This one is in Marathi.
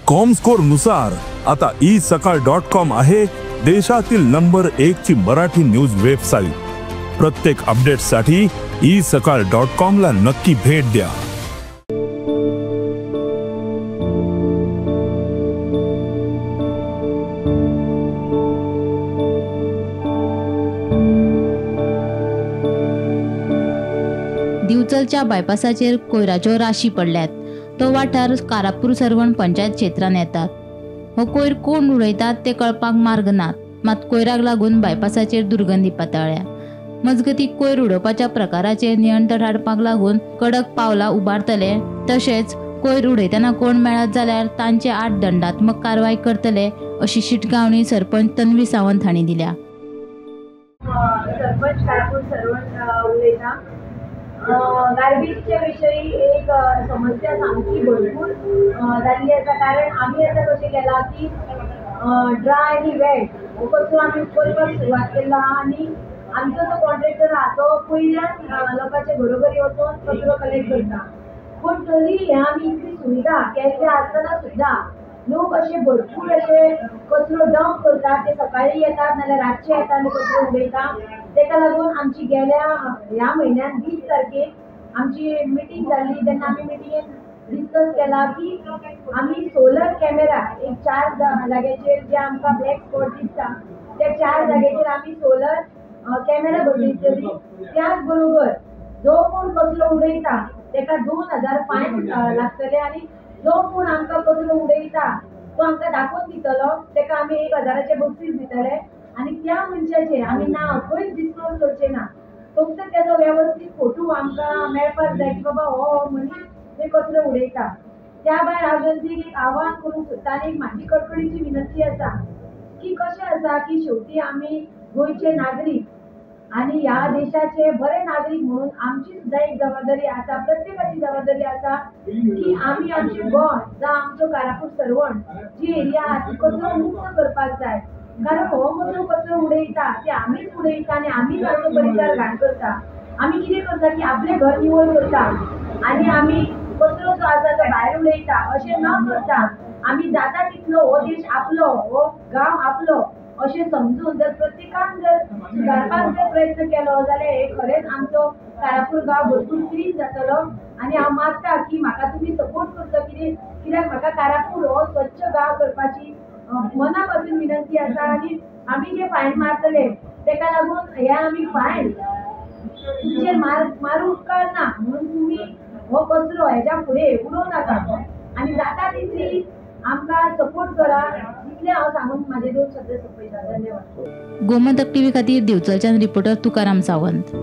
कॉमस्कोर नुसार आता isakal.com आहे देशातील नंबर 1 ची मराठी न्यूज वेबसाईट। प्रत्येक अपडेटसाठी isakal.com ला नक्की भेट द्या। दिवचलच्या बायपासाचेर कोयराच्यो राशी पडल्यात। तो वाठार कारापूर सरवण पंचायत क्षेत्रांत येतात। हो कोयर कोण उडयतात ते कळपाक मार्ग नात, मात कोयराक लागून बायपासाचेर दुर्गंधी पातळ्ळ्या। मजगतीं कोयर उडोवपाच्या प्रकाराचेर नियंत्रण हाडपाक लागून कडक पावलां उबारतले, तशेंच कोयर उडयतना कोण मेळत जाल्यार तांचे आड दंडात्मक कारवाय करतले, अशी शिटकावणी सरपंच तन्वी सावंत हांणी दिल्या। सरपंच कारापूर सरवण उलयता। गार्बेजच्या विषयी एक समस्या सामकी भरपूर जाल्ली आसा, कारण आमी आतां कशें केलां की ड्राय आनी वेट हो कचरो आमी करपाक सुरवात केल्लो आहा आनी आमचो जो कॉन्ट्रॅक्टर आहा तो पयल्यान लोकांच्या घरोघरी वचून कचरो कलेक्ट करता। पूण तरी हे आमी इतली सुविधा केल्ली आसतना सुद्दां लोक अशे भरपूर अशे कचरो डंप करतात। ते सकाळी येतात नाल्यार रातचे येतात आनी कचरो उडयता। तेका लागून आमची गेल्या ह्या म्हयन्यान 20 तारखेक आमची मिटींग जाल्ली, तेन्ना आमी मिटींगेन डिस्कस केला की आमी सोलर कॅमेरा एक 4 जाग्याचेर जे आमकां ब्लॅक स्पॉट दिसता त्या 4 जाग्याचेर आमी सोलर कॅमेरा बसयतली। त्याच बरोबर जो कोण कचरो उडयता तेका 2000 फायन लागतले आनी जो कोण आमकां कचरो उडयता तो आमकां दाखोवन दितलो, तेका आमी 1000चे बक्षीस दितले आनी त्या मनशाचे आमी नांव खंयच डिस्क्लोज करचें ना। फक्त तेजो वेवस्थीत फोटो आमकां मेळपाक जाय की बाबा हो मनीस ते कचरो उडयता। त्या भायर हांव जनतेक एक आव्हान करूंक सोदता आनी एक म्हाजी कळकळीची विनंती आसा की कशें आसा की शेवटी आमी गोंयचे नागरीक आनी ह्या देशाचे बरे नागरीक म्हणून आमची सुद्दां एक जबाबदारी आसा, प्रत्येकाची जबाबदारी आसा की आमी आमचे गोंय जावं आमचो कारापूर सरवण जी एरिया आहा ती कचरो मुक्त करपाक जाय। कारण हो जो कचरो उडयता ते आमीच उडयता आनी आमीच आमचो परिसर घाण करता। आमी कितें करता की आपलें घर निवळ करता आनी आमी कचरो जो आसा तो भायर उडयता। अशें न करता आमी जाता तितलो हो देश आपलो, हो गांव आपलो अशें समजून जर प्रत्येकान जर सुदारपाक जर प्रयत्न केलो जाल्यार हे खरेंच आमचो कारापूर गांव भरपूर क्लीन जातलो। आनी हांव मागता की म्हाका तुमी सपोर्ट करचो, कित्याक म्हाका कारापूर हो स्वच्छ गांव करपाची मना पासून विनंती आसा। आनी आमी जे फायन मारतले तेका लागून हे आमी फायन तुमचेर मारूं उपकारना म्हणून तुमी हो कचरो हेच्या फुडें उडोव नाका आनी जाता तितली आमकां सपोर्ट करा, इतलें हांव सांगून म्हाजे 2 शब्द सोंपयता। धन्यवाद। गोमंतक टीव्ही खातीर दिवचलच्यान रिपोर्टर तुकाराम सावंत।